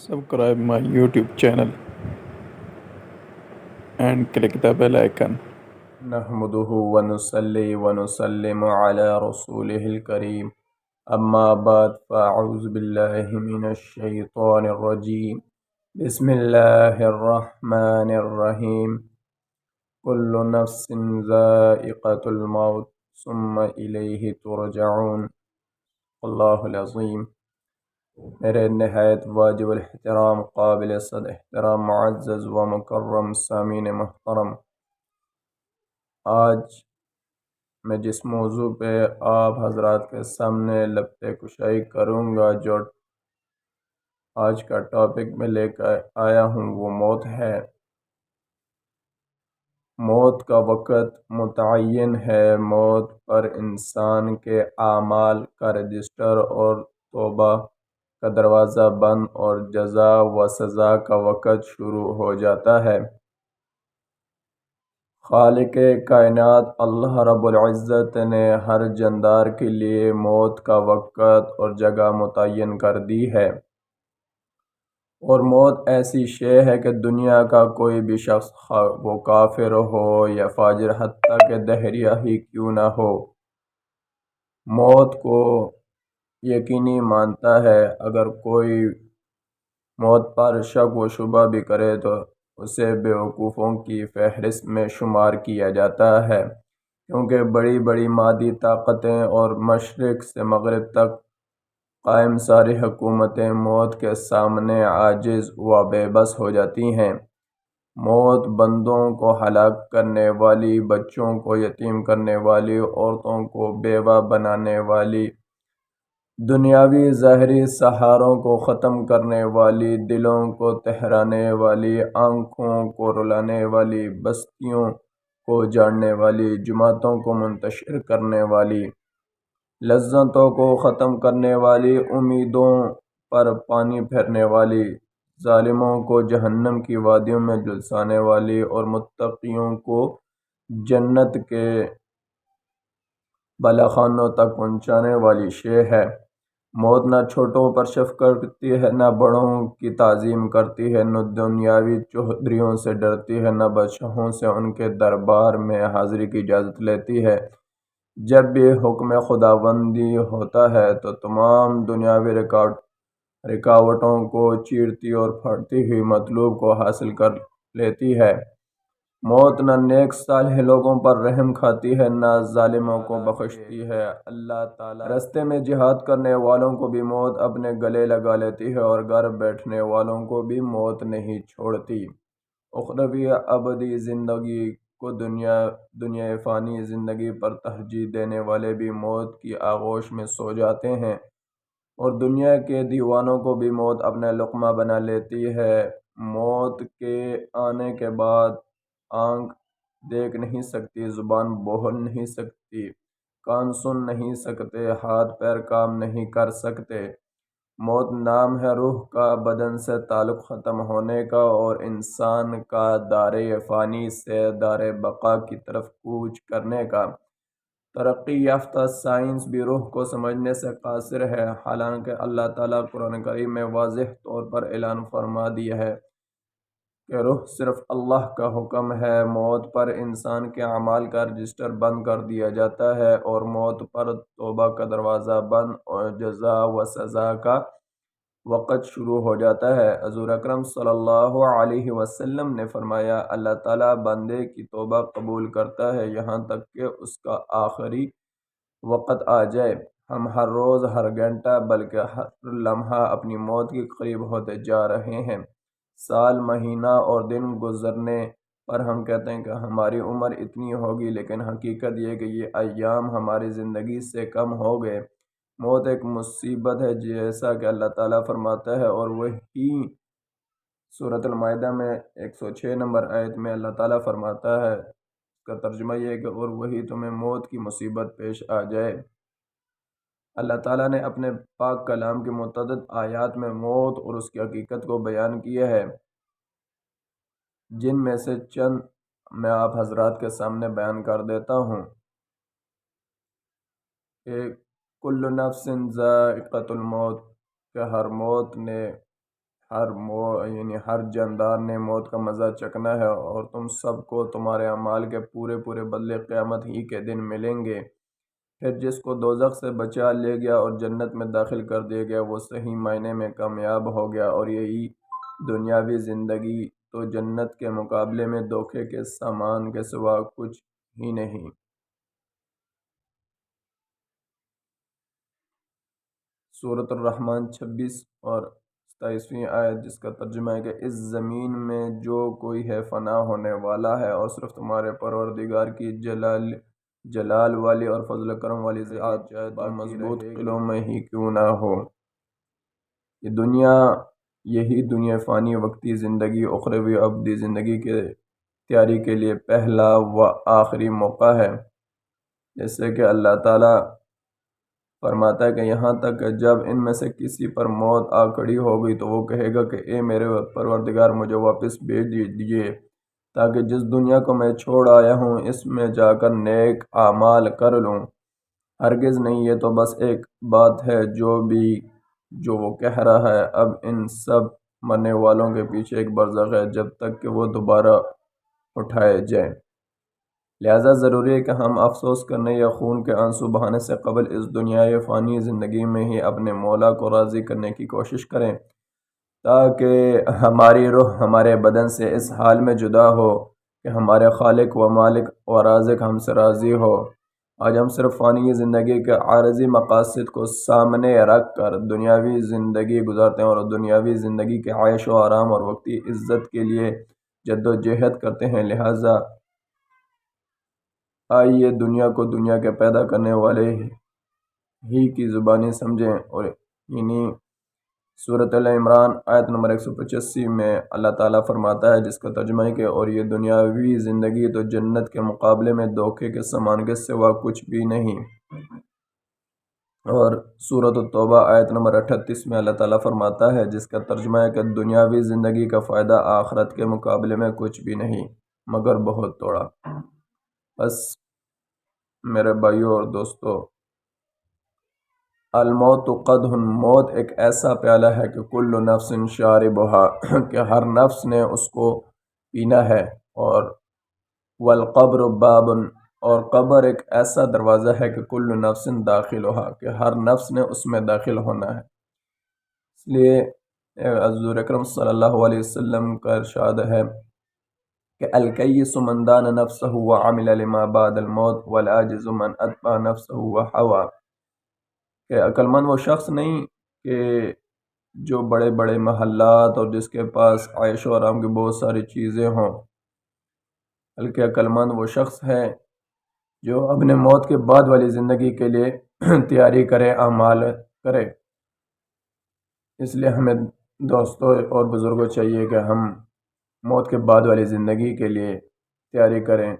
Subscribe my YouTube channel and click the bell icon. نحمده ونصلي ونسلم على رسوله الكريم أما بعد فأعوذ بالله من الشيطان الرجيم بسم الله الرحمن الرحيم كل نفس ذائقة الموت ثم إليه ترجعون اللہ العظیم۔ میرے نہایت واجب الاحترام قابل صد احترام معزز و مکرم سامعین محترم، آج میں جس موضوع پہ آپ حضرات کے سامنے لبِ کشائی کروں گا، جو آج کا ٹاپک میں لے کر آیا ہوں، وہ موت ہے۔ موت کا وقت متعین ہے۔ موت پر انسان کے اعمال کا رجسٹر اور توبہ کا دروازہ بند اور جزا و سزا کا وقت شروع ہو جاتا ہے۔ خالق کائنات اللہ رب العزت نے ہر جاندار کے لیے موت کا وقت اور جگہ متعین کر دی ہے، اور موت ایسی شے ہے کہ دنیا کا کوئی بھی شخص، وہ کافر ہو یا فاجر، حتیٰ کہ دہریہ ہی کیوں نہ ہو، موت کو یقینی مانتا ہے۔ اگر کوئی موت پر شک و شبہ بھی کرے تو اسے بیوقوفوں کی فہرست میں شمار کیا جاتا ہے، کیونکہ بڑی بڑی مادی طاقتیں اور مشرق سے مغرب تک قائم ساری حکومتیں موت کے سامنے عاجز و بے بس ہو جاتی ہیں۔ موت بندوں کو ہلاک کرنے والی، بچوں کو یتیم کرنے والی، عورتوں کو بیوہ بنانے والی، دنیاوی ظاہری سہاروں کو ختم کرنے والی، دلوں کو تہرانے والی، آنکھوں کو رلانے والی، بستیوں کو جاڑنے والی، جماعتوں کو منتشر کرنے والی، لذتوں کو ختم کرنے والی، امیدوں پر پانی پھیرنے والی، ظالموں کو جہنم کی وادیوں میں جلسانے والی، اور متقیوں کو جنت کے بالاخانوں تک پہنچانے والی شے ہے۔ موت نہ چھوٹوں پر شفقت کرتی ہے، نہ بڑوں کی تعظیم کرتی ہے، نہ دنیاوی چوہدریوں سے ڈرتی ہے، نہ بادشاہوں سے ان کے دربار میں حاضری کی اجازت لیتی ہے۔ جب بھی حکم خداوندی ہوتا ہے تو تمام دنیاوی رکاوٹوں کو چیرتی اور پھاڑتی ہوئی مطلوب کو حاصل کر لیتی ہے۔ موت نہ نیک صالح لوگوں پر رحم کھاتی ہے، نہ ظالموں کو بخشتی ہے۔ اللہ تعالیٰ راستے میں جہاد کرنے والوں کو بھی موت اپنے گلے لگا لیتی ہے، اور گھر بیٹھنے والوں کو بھی موت نہیں چھوڑتی۔ اخروی ابدی زندگی کو دنیا فانی زندگی پر ترجیح دینے والے بھی موت کی آغوش میں سو جاتے ہیں، اور دنیا کے دیوانوں کو بھی موت اپنا لقمہ بنا لیتی ہے۔ موت کے آنے کے بعد آنکھ دیکھ نہیں سکتی، زبان بول نہیں سکتی، کان سن نہیں سکتے، ہاتھ پیر کام نہیں کر سکتے۔ موت نام ہے روح کا بدن سے تعلق ختم ہونے کا، اور انسان کا دار فانی سے دار بقا کی طرف کوچ کرنے کا۔ ترقی یافتہ سائنس بھی روح کو سمجھنے سے قاصر ہے، حالانکہ اللہ تعالیٰ قرآن کریم میں واضح طور پر اعلان فرما دیا ہے کہ روح صرف اللہ کا حکم ہے۔ موت پر انسان کے اعمال کا رجسٹر بند کر دیا جاتا ہے، اور موت پر توبہ کا دروازہ بند اور جزا و سزا کا وقت شروع ہو جاتا ہے۔ حضور اکرم صلی اللہ علیہ وسلم نے فرمایا، اللہ تعالیٰ بندے کی توبہ قبول کرتا ہے یہاں تک کہ اس کا آخری وقت آ جائے۔ ہم ہر روز، ہر گھنٹہ، بلکہ ہر لمحہ اپنی موت کے قریب ہوتے جا رہے ہیں۔ سال، مہینہ اور دن گزرنے پر ہم کہتے ہیں کہ ہماری عمر اتنی ہوگی، لیکن حقیقت یہ کہ یہ ایام ہماری زندگی سے کم ہو گئے۔ موت ایک مصیبت ہے، جیسا کہ اللہ تعالیٰ فرماتا ہے، اور وہی سورۃ المائدہ میں 106 نمبر آیت میں اللہ تعالیٰ فرماتا ہے، اس کا ترجمہ یہ ہے کہ اور وہی تمہیں موت کی مصیبت پیش آ جائے۔ اللہ تعالیٰ نے اپنے پاک کلام کی متعدد آیات میں موت اور اس کی حقیقت کو بیان کیا ہے، جن میں سے چند میں آپ حضرات کے سامنے بیان کر دیتا ہوں کہ کل نفس ذائقۃ الموت، کہ ہر موت نے یعنی ہر جاندار نے موت کا مزہ چکھنا ہے، اور تم سب کو تمہارے اعمال کے پورے پورے بدلے قیامت ہی کے دن ملیں گے۔ پھر جس کو دوزخ سے بچا لے گیا اور جنت میں داخل کر دیا گیا، وہ صحیح معنی میں کامیاب ہو گیا، اور یہی دنیاوی زندگی تو جنت کے مقابلے میں دھوکے کے سامان کے سوا کچھ ہی نہیں۔ سورۃ الرحمن 26 اور 27ویں آیت، جس کا ترجمہ ہے کہ اس زمین میں جو کوئی ہے فنا ہونے والا ہے، اور صرف تمہارے پروردگار کی جلال والی اور فضل کرم والی ذات چاہے تو مضبوط قلعوں میں ہی کیوں نہ ہو۔ یہی دنیا فانی وقتی زندگی اخروی ابدی زندگی کے تیاری کے لیے پہلا و آخری موقع ہے۔ جیسے کہ اللہ تعالیٰ فرماتا ہے کہ یہاں تک کہ جب ان میں سے کسی پر موت آ کھڑی ہو گئی تو وہ کہے گا کہ اے میرے پروردگار، مجھے واپس بھیج دیجیے تاکہ جس دنیا کو میں چھوڑ آیا ہوں اس میں جا کر نیک اعمال کر لوں۔ ہرگز نہیں، یہ تو بس ایک بات ہے جو وہ کہہ رہا ہے۔ اب ان سب مرنے والوں کے پیچھے ایک برزخ ہے جب تک کہ وہ دوبارہ اٹھائے جائیں۔ لہذا ضروری ہے کہ ہم افسوس کرنے یا خون کے آنسو بہانے سے قبل اس دنیائے فانی زندگی میں ہی اپنے مولا کو راضی کرنے کی کوشش کریں، تاکہ ہماری روح ہمارے بدن سے اس حال میں جدا ہو کہ ہمارے خالق و مالک و رازق ہم سے راضی ہو۔ آج ہم صرف فانی زندگی کے عارضی مقاصد کو سامنے رکھ کر دنیاوی زندگی گزارتے ہیں، اور دنیاوی زندگی کے عیش و آرام اور وقتی عزت کے لیے جد و جہد کرتے ہیں۔ لہٰذا آئیے دنیا کو دنیا کے پیدا کرنے والے ہی کی زبانی سمجھیں، اور سورۃ ال عمران آیت نمبر 185 میں اللہ تعالیٰ فرماتا ہے، جس کا ترجمہ ہے کہ اور یہ دنیاوی زندگی تو جنت کے مقابلے میں دھوکے کے سامان کے سوا کچھ بھی نہیں۔ اور سورۃ التوبہ آیت نمبر 38 میں اللہ تعالیٰ فرماتا ہے، جس کا ترجمہ ہے کہ دنیاوی زندگی کا فائدہ آخرت کے مقابلے میں کچھ بھی نہیں مگر بہت تھوڑا۔ بس میرے بھائیوں اور دوستو، الموت قدح، موت ایک ایسا پیالہ ہے کہ کل نفس شاربہا، کہ ہر نفس نے اس کو پینا ہے، اور والقبر باب، اور قبر ایک ایسا دروازہ ہے کہ کل نفس داخلہا، کہ ہر نفس نے اس میں داخل ہونا ہے۔ اس لیے حضور اکرم صلی اللہ علیہ وسلم کا ارشاد ہے کہ الکیس من دان نفسہ وعمل لما بعد الموت والعاجز من اتبع نفسہ وحوا، کہ عقل مند وہ شخص نہیں کہ جو بڑے بڑے محلات اور جس کے پاس عیش و آرام کی بہت ساری چیزیں ہوں، بلکہ عقل مند وہ شخص ہے جو اپنے موت کے بعد والی زندگی کے لیے تیاری کرے، اعمال کرے۔ اس لیے ہمیں دوستوں اور بزرگوں چاہیے کہ ہم موت کے بعد والی زندگی کے لیے تیاری کریں،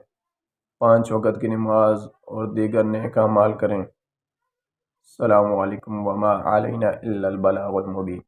5 وقت کی نماز اور دیگر نیک اعمال کریں۔ السلام علیکم وما علینا الا البلاغ المبین۔